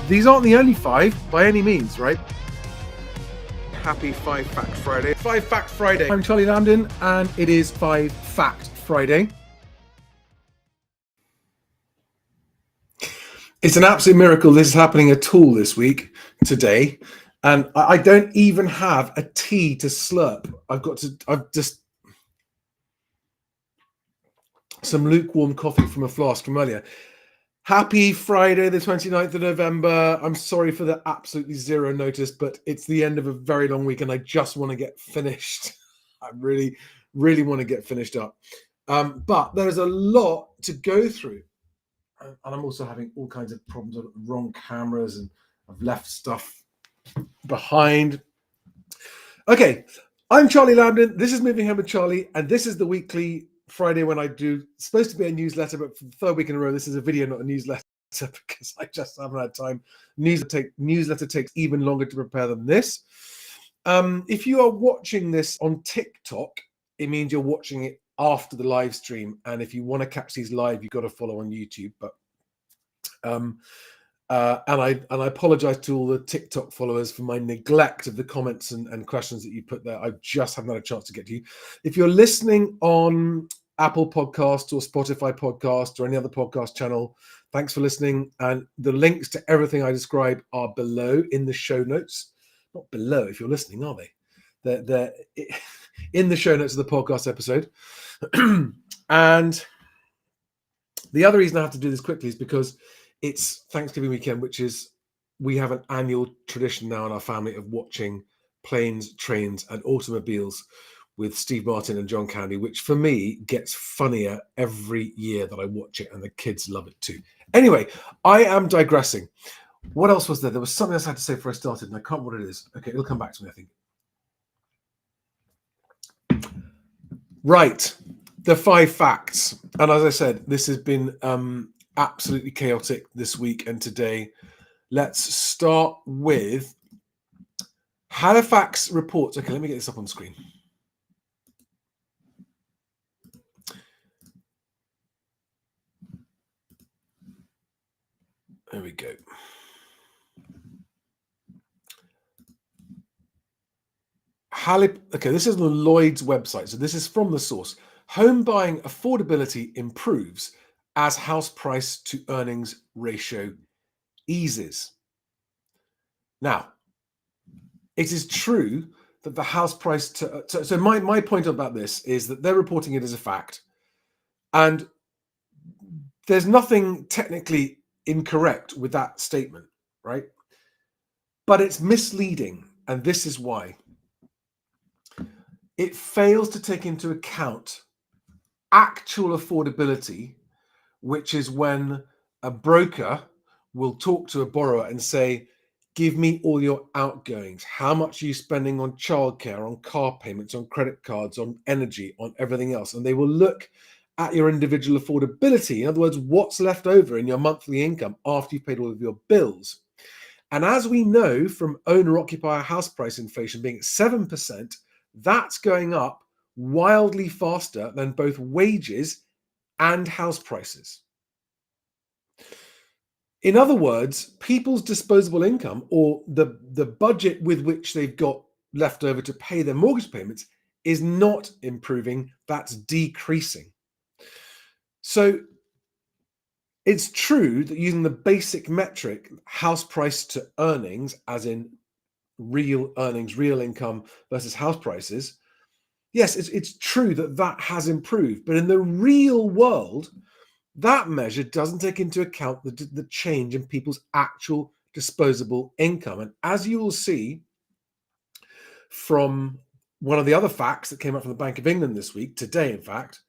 these aren't the only 5 by any means, right? Happy 5 Fact Friday. 5 Fact Friday. I'm Charlie Lambden, and it is 5 Fact Friday. It's an absolute miracle this is happening at all this week, today. And I don't even have a tea to slurp. I've just some lukewarm coffee from a flask from earlier. Happy Friday, the 29th of November. I'm sorry for the absolutely zero notice, but it's the end of a very long week and I just want to get finished. I really, really want to get finished up. But there's a lot to go through. And I'm also having all kinds of problems. I've got the wrong cameras and I've left stuff behind. Okay, I'm Charlie Lambden. This is Moving Home with Charlie, and this is the weekly Friday when I do, supposed to be a newsletter, but for the third week in a row, this is a video, not a newsletter, because I just haven't had time. Newsletter takes even longer to prepare than this. If you are watching this on TikTok, it means you're watching it after the live stream. And if you want to catch these live, you've got to follow on YouTube. But and I apologize to all the TikTok followers for my neglect of the comments and questions that you put there. I just haven't had a chance to get to you. If you're listening on Apple Podcasts or Spotify Podcasts or any other podcast channel, thanks for listening. And the links to everything I describe are below in the show notes. Not below if you're listening, are they? They're in the show notes of the podcast episode. And the other reason I have to do this quickly is because it's Thanksgiving weekend, which is, we have an annual tradition now in our family of watching Planes, Trains and Automobiles with Steve Martin and John Candy, which for me gets funnier every year that I watch it, and the kids love it too. Anyway, I am digressing. What else was there? There was something else I had to say before I started, and I can't remember what it is. Okay, it'll come back to me, I think. Right, the 5 facts. And as I said, this has been absolutely chaotic this week and today. Let's start with Halifax reports. Okay, let me get this up on screen. There we go. Okay, this is the Lloyd's website. So this is from the source. Home buying affordability improves as house price to earnings ratio eases. Now, it is true that the house price to... So my point about this is that they're reporting it as a fact. And there's nothing technically incorrect with that statement, right? But it's misleading, and this is why. It fails to take into account actual affordability, which is when a broker will talk to a borrower and say, give me all your outgoings. How much are you spending on childcare, on car payments, on credit cards, on energy, on everything else? And they will look at your individual affordability. In other words, what's left over in your monthly income after you've paid all of your bills. And as we know from owner-occupier house price inflation being at 7%, that's going up wildly faster than both wages and house prices. In other words, people's disposable income, or the budget with which they've got left over to pay their mortgage payments, is not improving, that's decreasing. So it's true that using the basic metric, house price to earnings, as in real earnings, real income versus house prices, yes, it's true that that has improved. But in the real world, that measure doesn't take into account the change in people's actual disposable income. And as you will see from one of the other facts that came out from the Bank of England this week, today, in fact,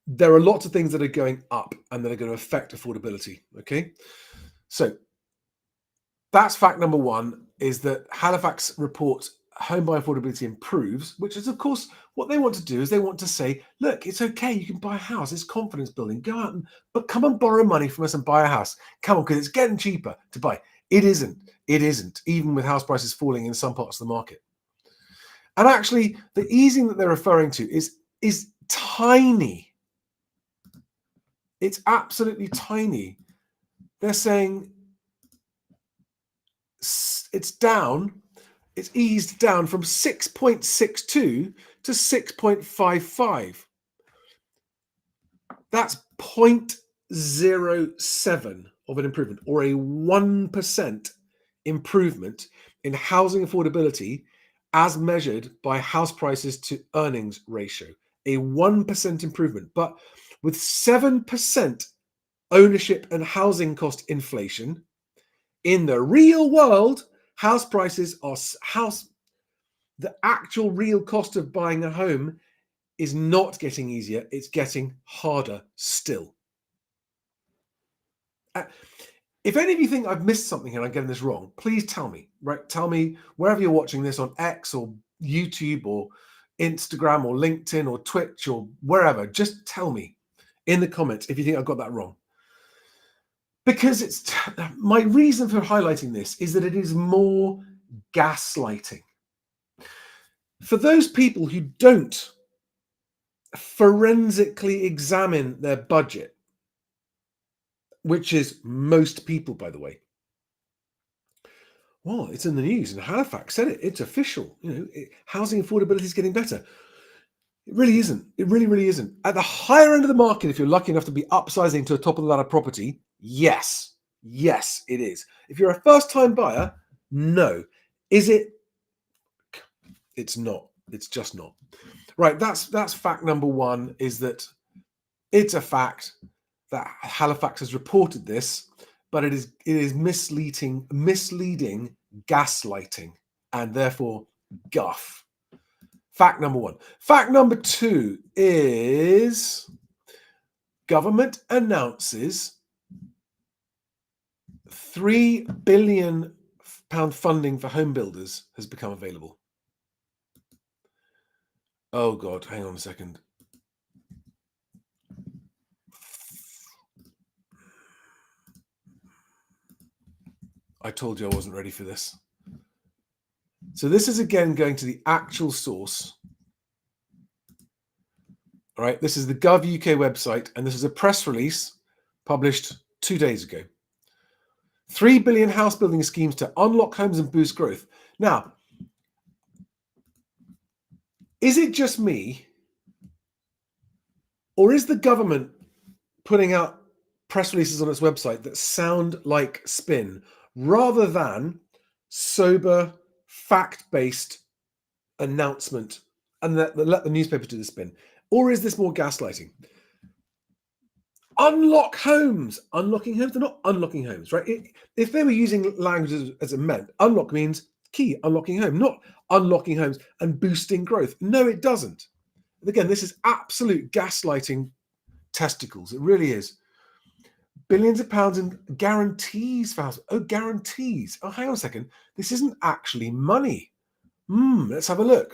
there are lots of things that are going up and that are going to affect affordability. Okay, so that's fact number one, is that Halifax reports home buy affordability improves, which is, of course, what they want to do is they want to say, look, it's okay, you can buy a house, it's confidence building, go out but come and borrow money from us and buy a house. Come on, because it's getting cheaper to buy. It isn't, even with house prices falling in some parts of the market. And actually, the easing that they're referring to is tiny. It's absolutely tiny. They're saying it's down. It's eased down from 6.62 to 6.55. That's 0.07 of an improvement, or a 1% improvement in housing affordability as measured by house prices to earnings ratio. A 1% improvement. But with 7% ownership and housing cost inflation, in the real world, house prices are the actual real cost of buying a home is not getting easier, it's getting harder still. If any of you think I've missed something and I'm getting this wrong, please tell me, right? Tell me wherever you're watching this, on X or YouTube or Instagram or LinkedIn or Twitch or wherever, just tell me in the comments if you think I've got that wrong. Because it's my reason for highlighting this is that it is more gaslighting. For those people who don't forensically examine their budget, which is most people, by the way. Well, it's in the news, and Halifax said it. It's official. Housing affordability is getting better. It really isn't. It really, really isn't. At the higher end of the market, if you're lucky enough to be upsizing to a top of the ladder property, yes, it is. If you're a first-time buyer, no. Is it? It's not. It's just not. Right. That's fact number one. Is that it's a fact that Halifax has reported this, but it is misleading gaslighting, and therefore guff. Fact number one. Fact number two is government announces £3 billion funding for home builders has become available. Oh God, hang on a second. I told you I wasn't ready for this. So this is again going to the actual source. All right, this is the Gov UK website, and this is a press release published 2 days ago. 3 billion house building schemes to unlock homes and boost growth. Now, is it just me, or is the government putting out press releases on its website that sound like spin rather than sober, fact-based announcement, and let the newspaper do the spin? Or is this more gaslighting? Unlock homes. Unlocking homes? They're not unlocking homes, right? If they were using language as it meant, unlock means key, unlocking home, not unlocking homes and boosting growth. No, it doesn't. Again, this is absolute gaslighting testicles. It really is. Billions of pounds in guarantees for houses. Oh, guarantees. Oh, hang on a second. This isn't actually money. Let's have a look.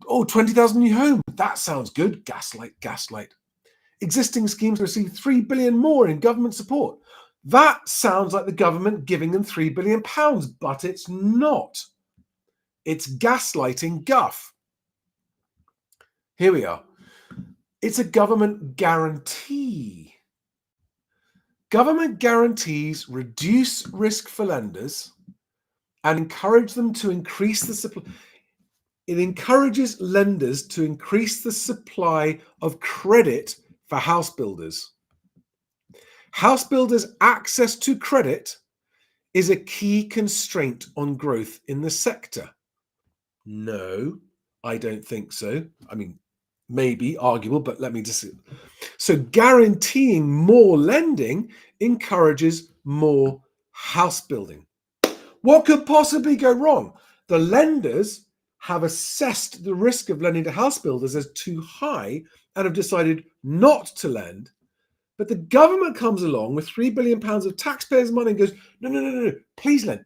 Oh, 20,000 new homes. That sounds good. Gaslight. Existing schemes receive 3 billion more in government support. That sounds like the government giving them £3 billion, but it's not. It's gaslighting guff. Here we are. It's a government guarantee. Government guarantees reduce risk for lenders and encourage them to increase the supply. It encourages lenders to increase the supply of credit for house builders. House builders' access to credit is a key constraint on growth in the sector. No, I don't think so. I mean, maybe arguable, but let me just. So guaranteeing more lending encourages more house building. What could possibly go wrong? The lenders have assessed the risk of lending to house builders as too high and have decided not to lend. But the government comes along with £3 billion of taxpayers' money and goes, no, please lend.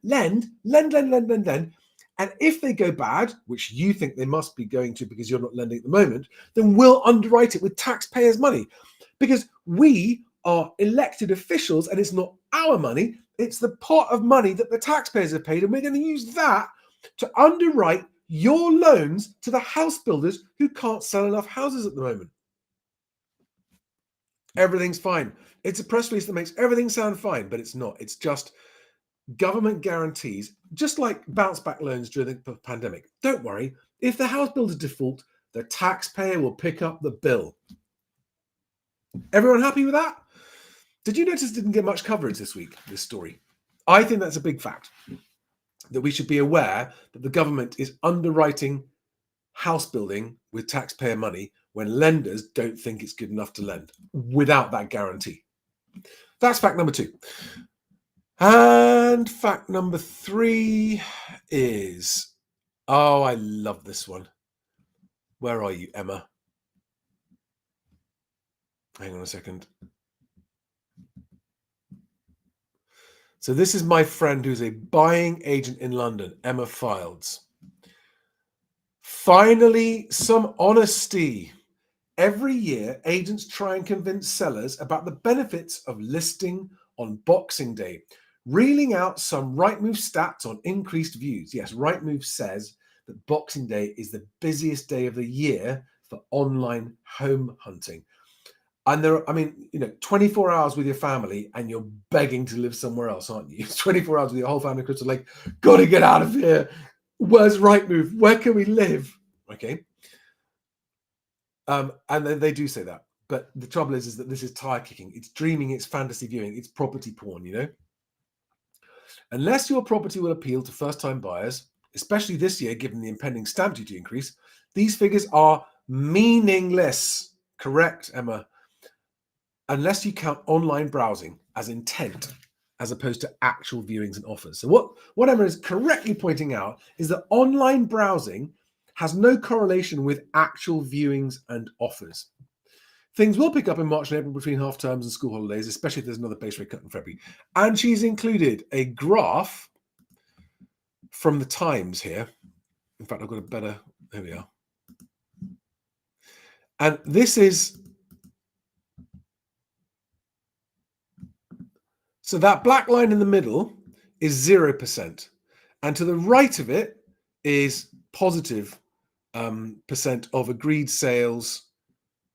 And if they go bad, which you think they must be going to because you're not lending at the moment, then we'll underwrite it with taxpayers' money. Because we are elected officials and it's not our money, it's the pot of money that the taxpayers have paid, and we're going to use that to underwrite your loans to the house builders who can't sell enough houses at the moment. Everything's fine. It's a press release that makes everything sound fine, but it's not. It's just government guarantees, just like bounce back loans during the pandemic. Don't worry, if the house builder default, the taxpayer will pick up the bill. Everyone happy with that? Did you notice it didn't get much coverage this week, this story? I think that's a big fact, that we should be aware that the government is underwriting house building with taxpayer money when lenders don't think it's good enough to lend without that guarantee. That's fact number 2. And fact number 3 is, oh, I love this one. Where are you, Emma? Hang on a second. So this is my friend who's a buying agent in London, Emma Fields. Finally, some honesty. Every year, agents try and convince sellers about the benefits of listing on Boxing Day, reeling out some Rightmove stats on increased views. Yes, Rightmove says that Boxing Day is the busiest day of the year for online home hunting. And there, 24 hours with your family and you're begging to live somewhere else, aren't you? 24 hours with your whole family, Crystal Lake, got to get out of here. Where's Rightmove? Where can we live? Okay. And they do say that. But the trouble is that this is tire kicking. It's dreaming, it's fantasy viewing, it's property porn, Unless your property will appeal to first-time buyers, especially this year, given the impending stamp duty increase, these figures are meaningless. Correct, Emma. Unless you count online browsing as intent, as opposed to actual viewings and offers. So what Emma is correctly pointing out is that online browsing has no correlation with actual viewings and offers. Things will pick up in March and April between half terms and school holidays, especially if there's another base rate cut in February. And she's included a graph from the Times here. In fact, I've got a better, there we are. And this is, so that black line in the middle is 0%. And to the right of it is positive percent of agreed sales.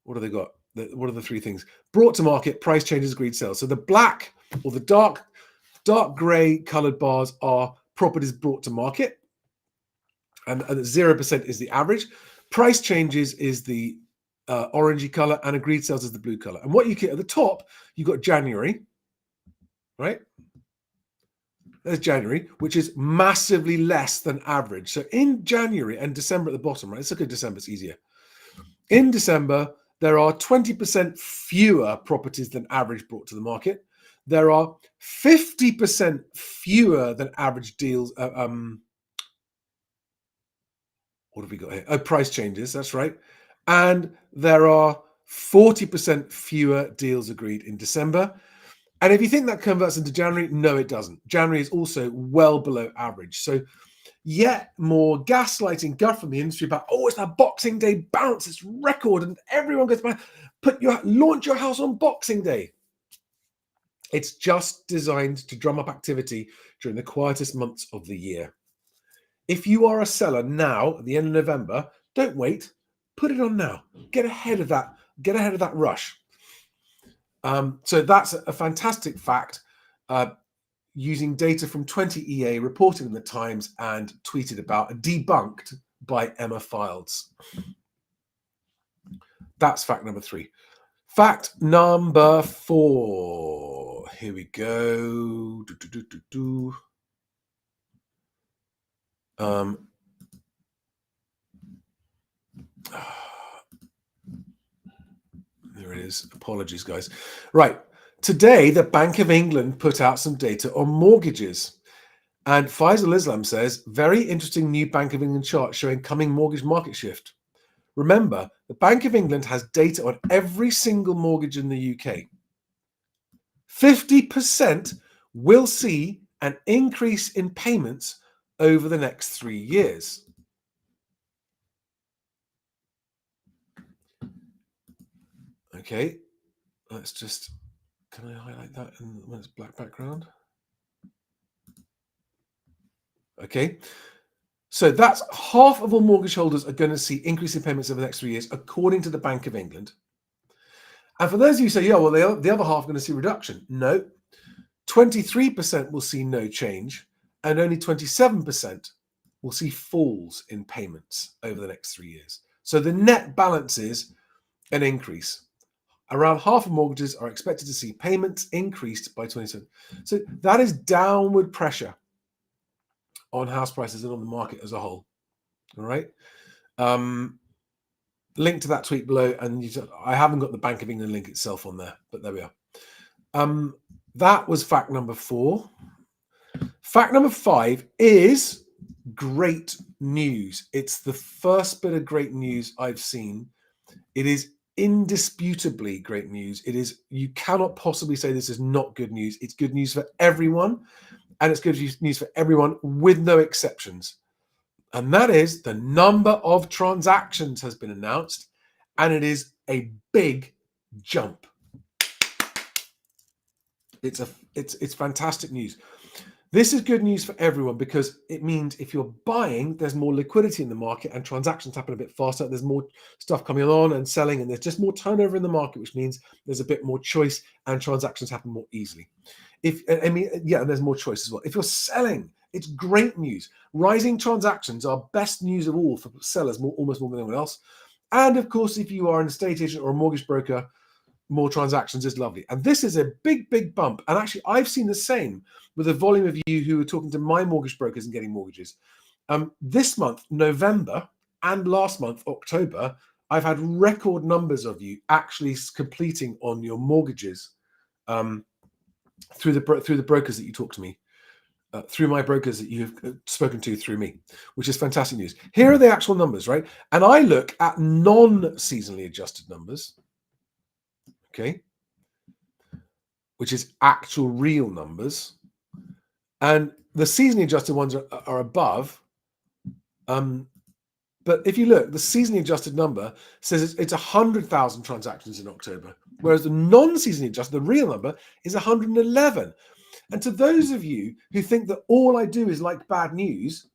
What have they got? What are the 3 things? Brought to market, price changes, agreed sales. So the black or the dark grey coloured bars are properties brought to market. And 0% is the average. Price changes is the orangey colour, and agreed sales is the blue colour. And what you get at the top, you've got January, right? There's January, which is massively less than average. So in January and December at the bottom, right? Let's look at December, it's easier. In December, there are 20% fewer properties than average brought to the market. There are 50% fewer than average deals. What have we got here? Oh, price changes, that's right. And there are 40% fewer deals agreed in December. And if you think that converts into January, no, it doesn't. January is also well below average. So yet more gaslighting guff from the industry about, oh, it's that Boxing Day bounce, it's record, and everyone goes back, launch your house on Boxing Day. It's just designed to drum up activity during the quietest months of the year. If you are a seller now at the end of November, don't wait, put it on now. Get ahead of that rush. So that's a fantastic fact. Using data from 20 EA reported in the Times and tweeted about, debunked by Emma Fields. That's fact number 3. Fact number 4. Here we go. There it is. Apologies, guys. Right. Today, the Bank of England put out some data on mortgages. And Faisal Islam says, very interesting new Bank of England chart showing coming mortgage market shift. Remember, the Bank of England has data on every single mortgage in the UK. 50% will see an increase in payments over the next 3 years. Okay, let's just, can I highlight that when it's black background? Okay, so that's half of all mortgage holders are going to see increasing payments over the next 3 years, according to the Bank of England. And for those of you who say, yeah, well, the other half are going to see reduction. No, 23% will see no change, and only 27% will see falls in payments over the next 3 years. So the net balance is an increase. Around half of mortgages are expected to see payments increased by 27%. So that is downward pressure on house prices and on the market as a whole. All right. Link to that tweet below, and I haven't got the Bank of England link itself on there, but there we are. That was fact number 4. Fact number 5 is great news. It's the first bit of great news I've seen. It is indisputably great news. It is, you cannot possibly say this is not good news. It's good news for everyone, and it's good news for everyone with no exceptions. And that is the number of transactions has been announced, and it is a big jump. It's fantastic news. This is good news for everyone because it means if you're buying, there's more liquidity in the market and transactions happen a bit faster. There's more stuff coming on and selling, and there's just more turnover in the market, which means there's a bit more choice and transactions happen more easily. And there's more choice as well. If you're selling, it's great news. Rising transactions are best news of all for sellers, almost more than anyone else. And of course, if you are an estate agent or a mortgage broker, more transactions is lovely. And this is a big, big bump. And actually, I've seen the same with the volume of you who are talking to my mortgage brokers and getting mortgages. This month, November, and last month, October, I've had record numbers of you actually completing on your mortgages through the brokers that you talk to me, through my brokers that you've spoken to through me, which is fantastic news. Here are the actual numbers, right? And I look at non-seasonally adjusted numbers, okay, which is actual real numbers. And the seasonally adjusted ones are above. But if you look, the seasonally adjusted number says it's 100,000 transactions in October, whereas the non-seasonally adjusted, the real number, is 111. And to those of you who think that all I do is like bad news,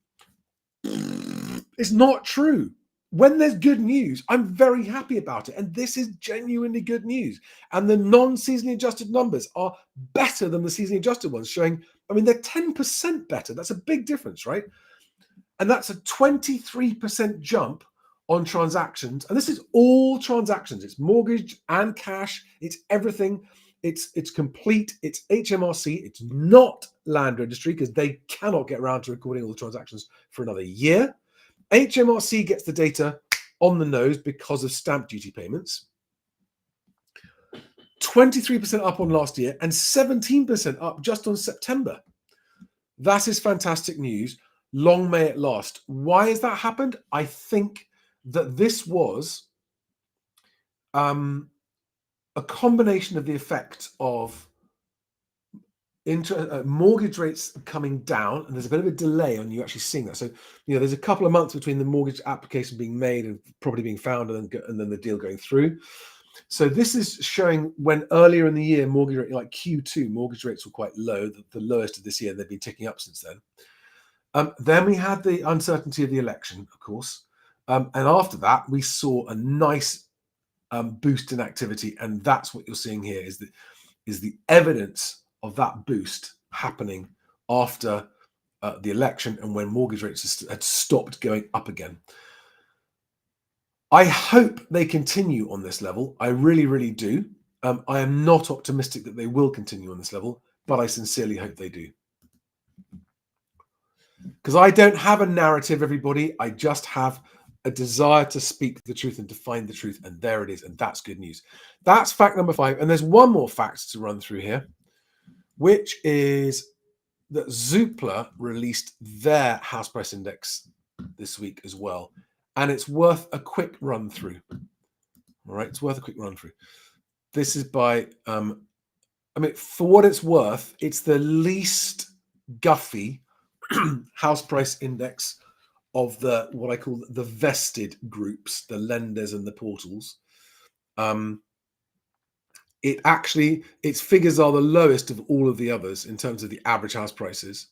it's not true. When there's good news, I'm very happy about it. And this is genuinely good news. And the non-seasonally adjusted numbers are better than the seasonally adjusted ones, showing, I mean, they're 10% better. That's a big difference, right? And that's a 23% jump on transactions. And this is all transactions. It's mortgage and cash. It's everything. It's complete. It's HMRC. It's not land registry because they cannot get around to recording all the transactions for another year. HMRC gets the data on the nose because of stamp duty payments. 23% up on last year and 17% up just on September. That is fantastic news. Long may it last. Why has that happened? I think that this was a combination of the effect of mortgage rates coming down, and there's a bit of a delay on you actually seeing that. So, there's a couple of months between the mortgage application being made and property being found, and then the deal going through. So this is showing when earlier in the year, mortgage rate, like Q2, mortgage rates were quite low, the lowest of this year, and they've been ticking up since then. Then we had the uncertainty of the election, of course. And after that, we saw a nice boost in activity. And that's what you're seeing here is the evidence of that boost happening after the election and when mortgage rates had stopped going up again. I hope they continue on this level. I really, really do. I am not optimistic that they will continue on this level, but I sincerely hope they do. Because I don't have a narrative, everybody. I just have a desire to speak the truth and to find the truth. And there it is. And that's good news. That's fact number 5. And there's one more fact to run through here, which is that Zoopla released their house price index this week as well. And it's worth a quick run through. All right. It's worth a quick run through. This is by, for what it's worth, it's the least guffy house price index of what I call the vested groups, the lenders and the portals. Its figures are the lowest of all of the others in terms of the average house prices.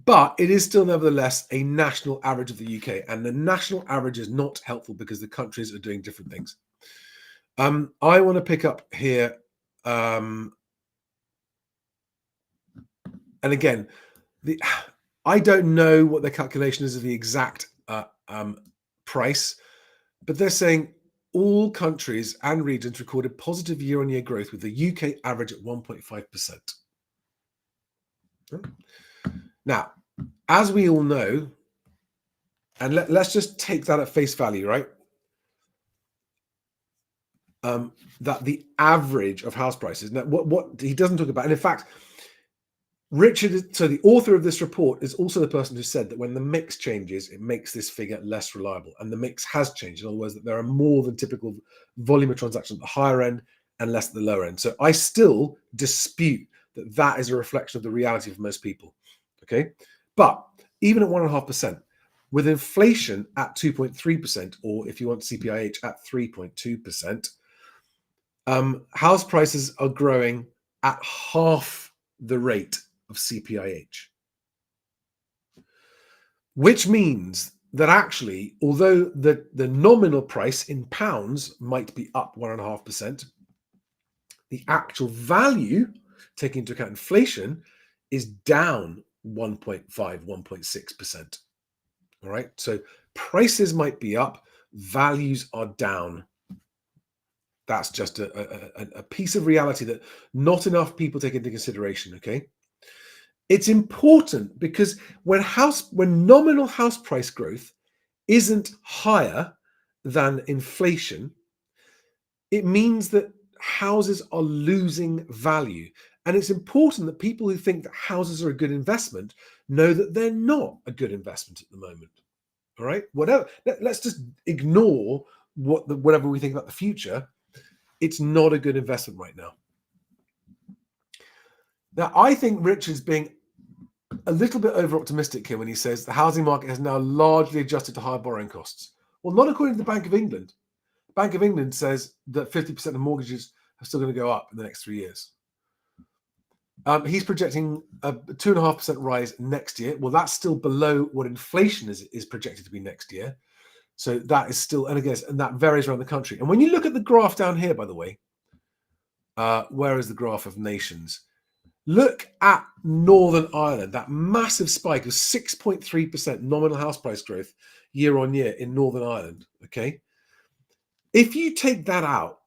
But it is still nevertheless a national average of the UK, and the national average is not helpful because the countries are doing different things. I want to pick up here And again, I don't know what their calculation is of the exact price, but they're saying all countries and regions recorded positive year-on-year growth, with the UK average at 1.5%. Now, as we all know, and let's just take that at face value, right? That the average of house prices. Now, what he doesn't talk about, and in fact, Richard, so the author of this report is also the person who said that when the mix changes, it makes this figure less reliable. And the mix has changed. In other words, that there are more than typical volume of transactions at the higher end and less at the lower end. So I still dispute that that is a reflection of the reality of most people. Okay. But even at 1.5%, with inflation at 2.3%, or if you want CPIH at 3.2%, house prices are growing at half the rate of CPIH, which means that actually, although the nominal price in pounds might be up 1.5%, the actual value, taking into account inflation, is down 1.5, 1.6%. All right. So prices might be up, values are down. That's just a piece of reality that not enough people take into consideration. Okay. It's important because when nominal house price growth isn't higher than inflation, it means that houses are losing value. And it's important that people who think that houses are a good investment know that they're not a good investment at the moment. All right, whatever. Let's just ignore whatever we think about the future. It's not a good investment right now. Now, I think Richard's being a little bit over optimistic here when he says the housing market has now largely adjusted to higher borrowing costs. Well, not according to the Bank of England. The Bank of England says that 50% of mortgages are still going to go up in the next 3 years. He's projecting a 2.5% rise next year. Well, that's still below what inflation is projected to be next year. So that is still, and again, and that varies around the country. And when you look at the graph down here, by the way, where is the graph of nations? Look at Northern Ireland, that massive spike of 6.3% nominal house price growth year on year in Northern Ireland. Okay. If you take that out,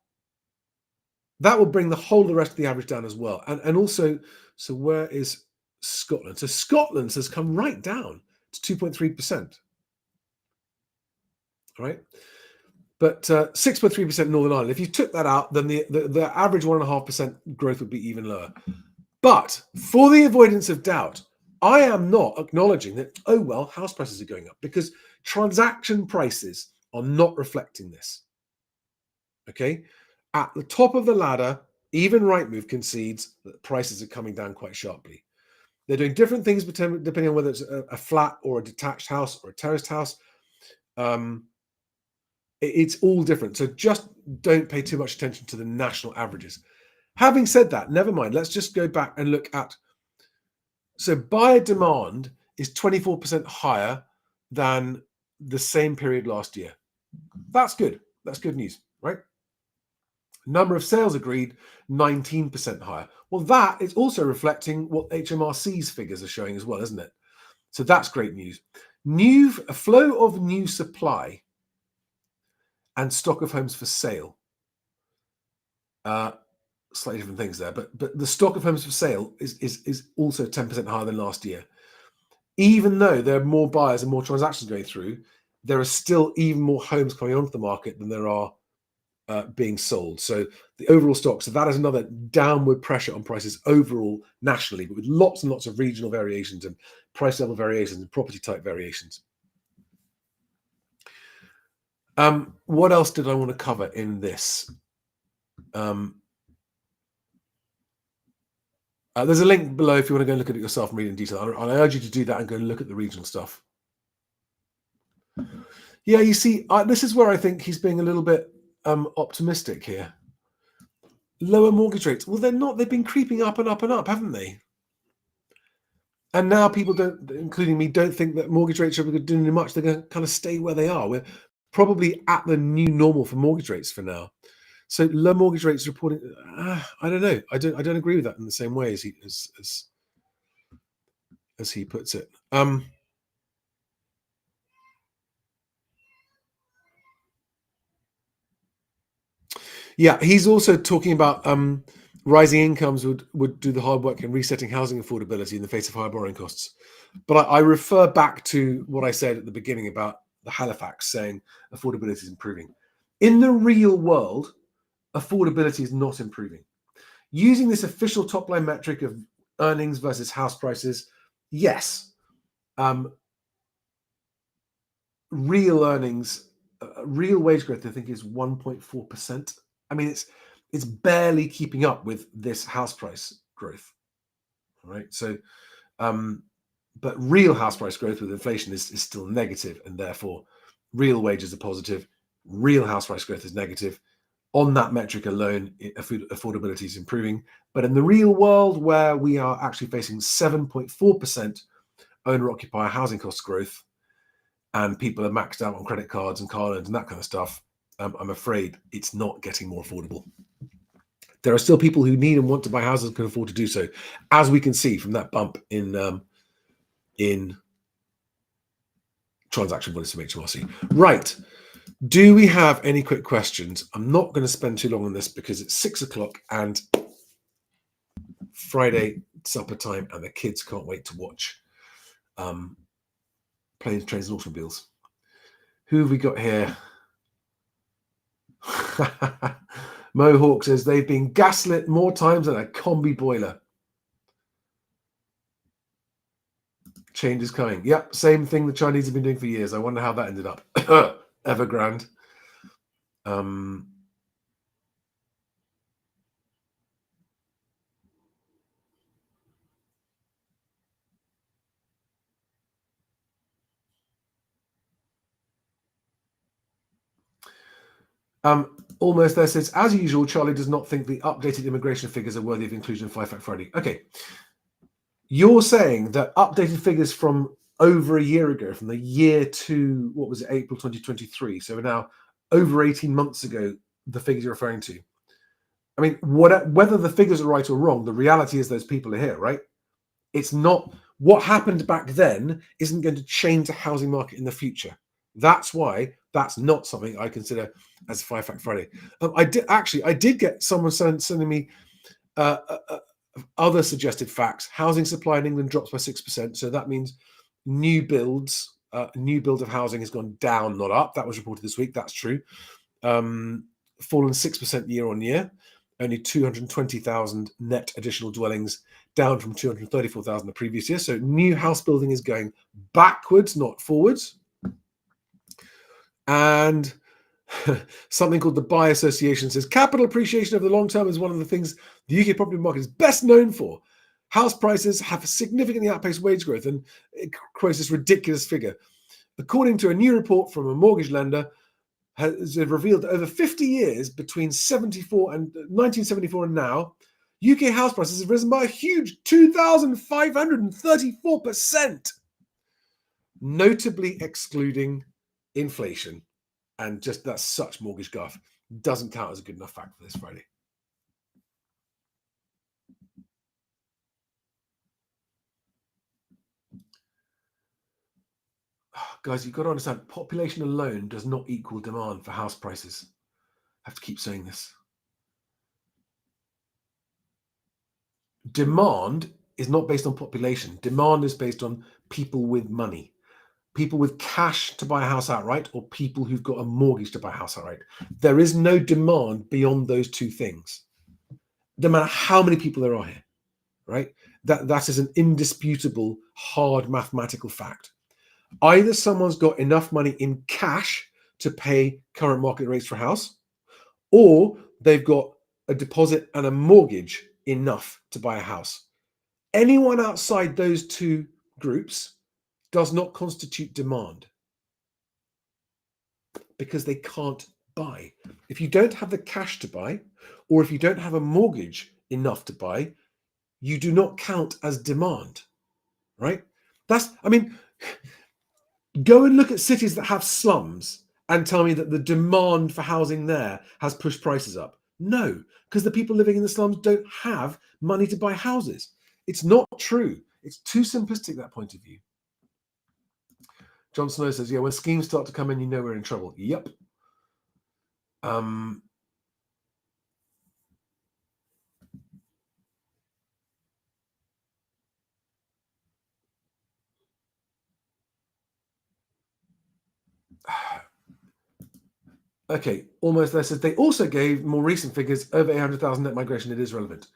that will bring the whole of the rest of the average down as well. And also, so where is Scotland? So Scotland has come right down to 2.3%. All right. But 6.3% Northern Ireland. If you took that out, then the average 1.5% growth would be even lower. But for the avoidance of doubt, I am not acknowledging that, oh, well, house prices are going up, because transaction prices are not reflecting this. Okay. At the top of the ladder, even Rightmove concedes that prices are coming down quite sharply. They're doing different things depending on whether it's a flat or a detached house or a terraced house. It's all different. So just don't pay too much attention to the national averages. Having said that, never mind. Let's just go back and look at. So buyer demand is 24% higher than the same period last year. That's good. That's good news, right? Number of sales agreed, 19% higher. Well, that is also reflecting what HMRC's figures are showing as well, isn't it? So that's great news. A flow of new supply and stock of homes for sale. Slightly different things there, but the stock of homes for sale is also 10% higher than last year. Even though there are more buyers and more transactions going through, there are still even more homes coming onto the market than there are being sold. So the overall stock, so that is another downward pressure on prices overall nationally, but with lots and lots of regional variations and price level variations and property type variations. What else did I want to cover in this? There's a link below if you want to go and look at it yourself and read it in detail. I urge you to do that and go and look at the regional stuff. Yeah, you see, this is where I think he's being a little bit optimistic here. Lower mortgage rates. Well, they're not. They've been creeping up and up and up, haven't they? And now people don't, including me, don't think that mortgage rates are doing much. They're going to kind of stay where they are. We're probably at the new normal for mortgage rates for now. So low mortgage rates reporting. I don't know. I don't agree with that in the same way as as he puts it. Yeah, he's also talking about rising incomes would do the hard work in resetting housing affordability in the face of higher borrowing costs. But I refer back to what I said at the beginning about the Halifax saying affordability is improving. In the real world, affordability is not improving. Using this official top line metric of earnings versus house prices, yes, real earnings, real wage growth, I think, is 1.4%. I mean, it's barely keeping up with this house price growth, right? So, but real house price growth with inflation is still negative, and therefore real wages are positive. Real house price growth is negative. On that metric alone, affordability is improving. But in the real world, where we are actually facing 7.4% owner-occupier housing cost growth, and people are maxed out on credit cards and car loans and that kind of stuff, I'm afraid it's not getting more affordable. There are still people who need and want to buy houses and can afford to do so, as we can see from that bump in transaction volumes from HMRC. Right. Do we have any quick questions? I'm not going to spend too long on this because it's 6 o'clock and Friday supper time, and the kids can't wait to watch Planes, Trains, and Automobiles. Who have we got here? Mohawk says they've been gaslit more times than a combi boiler. Change is coming. Yep, same thing the Chinese have been doing for years. I wonder how that ended up. Evergrande. Almost there says, as usual, Charlie does not think the updated immigration figures are worthy of inclusion in Five Fact Friday. Okay. You're saying that updated figures from over a year ago, from the year to, what was it, April 2023. So we're now over 18 months ago, the figures you're referring to. I mean, whether the figures are right or wrong, the reality is those people are here, right? It's not, what happened back then isn't going to change the housing market in the future. That's why that's not something I consider as a Five Fact Friday. I did get someone sending me other suggested facts. Housing supply in England drops by 6%. So that means new build of housing has gone down, not up. That was reported this week. That's true. Fallen 6% year on year. Only 220,000 net additional dwellings, down from 234,000 the previous year. So new house building is going backwards, not forwards. And something called the Buy Association says capital appreciation over the long term is one of the things the UK property market is best known for. House prices have significantly outpaced wage growth, and it quotes this ridiculous figure. According to a new report from a mortgage lender, has revealed that over 50 years between 1974 and now, UK house prices have risen by a huge 2,534%, notably excluding inflation. And just that's such mortgage guff. Doesn't count as a good enough fact for this Friday. Guys, you've got to understand, population alone does not equal demand for house prices. I have to keep saying this. Demand is not based on population. Demand is based on people with money. People with cash to buy a house outright, or people who've got a mortgage to buy a house outright. There is no demand beyond those two things. No matter how many people there are here, right? That is an indisputable, hard mathematical fact. Either someone's got enough money in cash to pay current market rates for a house, or they've got a deposit and a mortgage enough to buy a house. Anyone outside those two groups does not constitute demand because they can't buy. If you don't have the cash to buy, or if you don't have a mortgage enough to buy, you do not count as demand, right? Go and look at cities that have slums and tell me that the demand for housing there has pushed prices up. No, because the people living in the slums don't have money to buy houses. It's not true. It's too simplistic, that point of view. John Snow says, yeah, when schemes start to come in, you know we're in trouble. Yep. Okay, almost there says they also gave more recent figures over 800,000 net migration. It is relevant.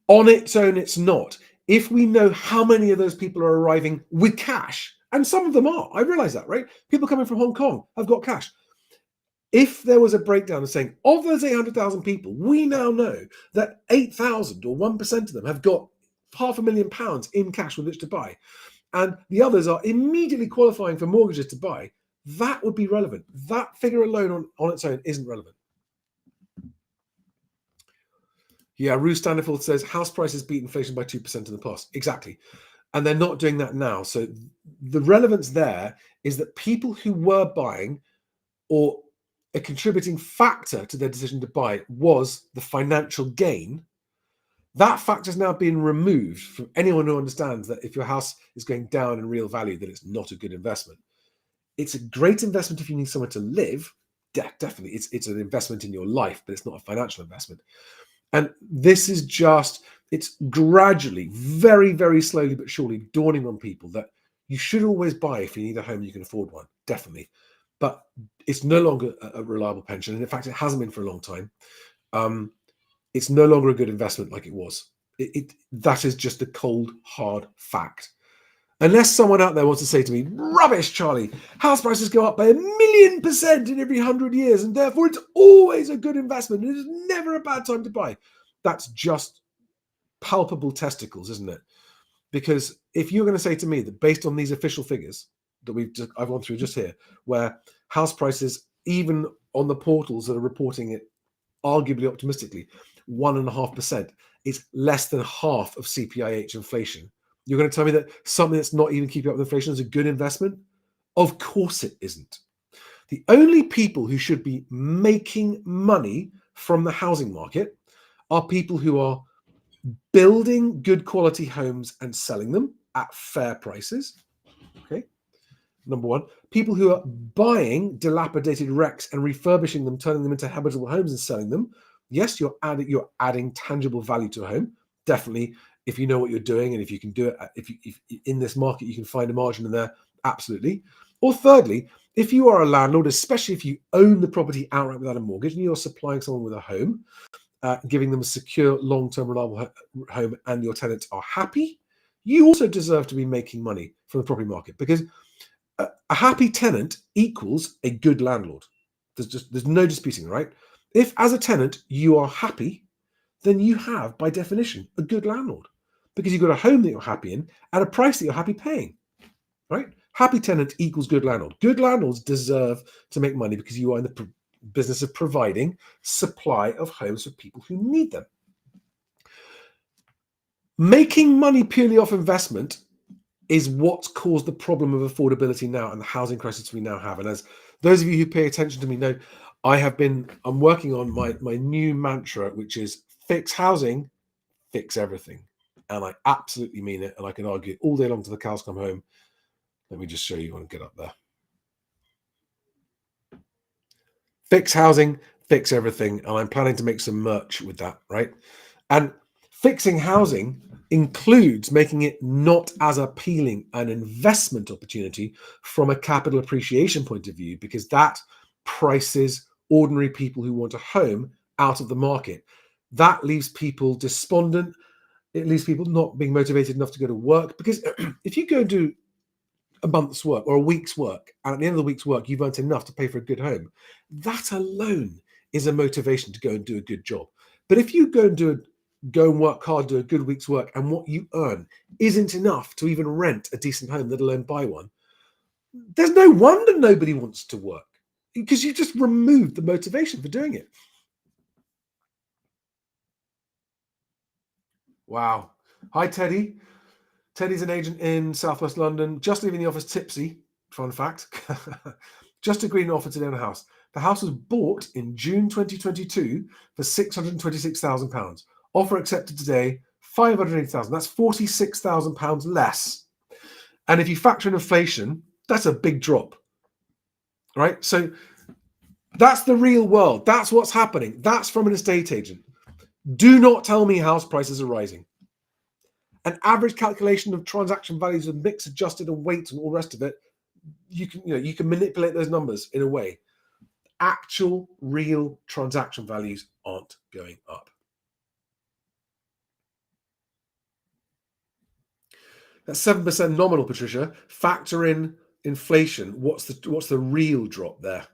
On its own, it's not. If we know how many of those people are arriving with cash, and some of them are, I realize that, right? People coming from Hong Kong have got cash. If there was a breakdown of saying, of those 800,000 people, we now know that 8,000 or 1% of them have got £500,000 in cash with which to buy, and the others are immediately qualifying for mortgages to buy, that would be relevant. That figure alone on its own isn't relevant. Yeah, Rue Standerfield says house prices beat inflation by 2% in the past. Exactly. And they're not doing that now. So the relevance there is that people who were buying, or a contributing factor to their decision to buy, was the financial gain. That factor is now being removed from anyone who understands that if your house is going down in real value, that it's not a good investment. It's a great investment if you need somewhere to live. Definitely, it's an investment in your life, but it's not a financial investment. And this is just, it's gradually, very, very slowly but surely dawning on people that you should always buy if you need a home, you can afford one, definitely. But it's no longer a reliable pension. And in fact, it hasn't been for a long time. It's no longer a good investment like it was. That is just a cold, hard fact. Unless someone out there wants to say to me, rubbish, Charlie, house prices go up by 1,000,000% in every 100 years, and therefore it's always a good investment. It is never a bad time to buy. That's just palpable testicles, isn't it? Because if you're going to say to me that based on these official figures that I've gone through just here, where house prices, even on the portals that are reporting it arguably optimistically, 1.5%, is less than half of CPIH inflation. You're going to tell me that something that's not even keeping up with inflation is a good investment? Of course it isn't. The only people who should be making money from the housing market are people who are building good quality homes and selling them at fair prices. Okay. Number one, people who are buying dilapidated wrecks and refurbishing them, turning them into habitable homes and selling them. Yes, you're adding tangible value to a home. Definitely, if you know what you're doing and if you can do it, if in this market you can find a margin in there, absolutely. Or thirdly, if you are a landlord, especially if you own the property outright without a mortgage and you're supplying someone with a home, giving them a secure, long-term, reliable home, and your tenants are happy, you also deserve to be making money from the property market, because a happy tenant equals a good landlord. There's no disputing, right? If as a tenant you are happy, then you have, by definition, a good landlord, because you've got a home that you're happy in at a price that you're happy paying, right? Happy tenant equals good landlord. Good landlords deserve to make money because you are in the business of providing supply of homes for people who need them. Making money purely off investment is what's caused the problem of affordability now and the housing crisis we now have. And as those of you who pay attention to me know, I'm working on my new mantra, which is fix housing, fix everything. And I absolutely mean it. And I can argue all day long till the cows come home. Let me just show you when I get up there. Fix housing, fix everything. And I'm planning to make some merch with that, right? And fixing housing includes making it not as appealing an investment opportunity from a capital appreciation point of view, because that prices ordinary people who want a home out of the market. That leaves people despondent. It leaves people not being motivated enough to go to work, because if you go and do a month's work or a week's work, and at the end of the week's work, you've earned enough to pay for a good home, that alone is a motivation to go and do a good job. But if you go and work hard, do a good week's work, and what you earn isn't enough to even rent a decent home, let alone buy one, there's no wonder nobody wants to work, because you just removed the motivation for doing it. Wow. Hi, Teddy. Teddy's an agent in Southwest London, just leaving the office tipsy, fun fact. Just agreed an offer today on a house. The house was bought in June 2022 for £626,000. Offer accepted today, 580,000. That's £46,000 less. And if you factor in inflation, that's a big drop, right? So that's the real world. That's what's happening. That's from an estate agent. Do not tell me house prices are rising. An average calculation of transaction values and mix adjusted and weights and all the rest of it, you can manipulate those numbers in a way. Actual real transaction values aren't going up. That's 7% nominal, Patricia. Factor in inflation. What's the real drop there?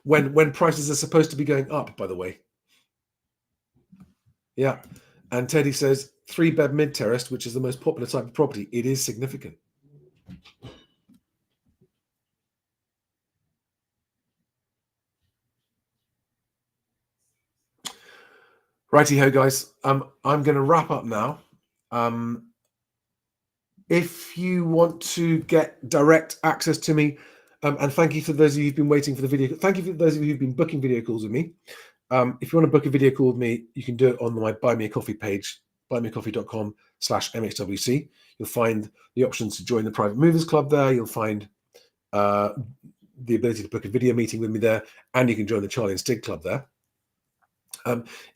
When prices are supposed to be going up, by the way. Yeah. And Teddy says 3-bed mid-terrace, which is the most popular type of property. It is significant. Righty-ho, guys. I'm going to wrap up now. If you want to get direct access to me, and thank you for those of you who've been waiting for the video. Thank you for those of you who've been booking video calls with me. If you want to book a video call with me, you can do it on my Buy Me a Coffee page, buymeacoffee.com/MHWC. You'll find the options to join the Private Movers Club there. You'll find the ability to book a video meeting with me there, and you can join the Charlie and Stig Club there.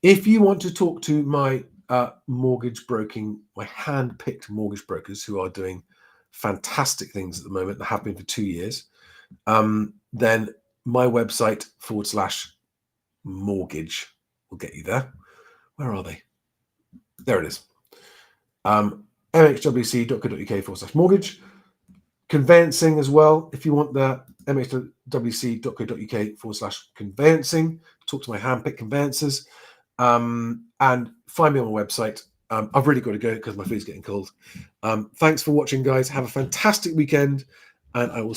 If you want to talk to my mortgage broking, my hand-picked mortgage brokers who are doing fantastic things at the moment, that have been for 2 years, then my website /mortgage will get you there. Where are they? There it is. mhwc.co.uk/mortgage. Conveyancing as well. If you want the mhwc.co.uk/conveyancing, talk to my handpicked conveyancers, and find me on my website. I've really got to go because my food's getting cold. Thanks for watching, guys. Have a fantastic weekend, and I will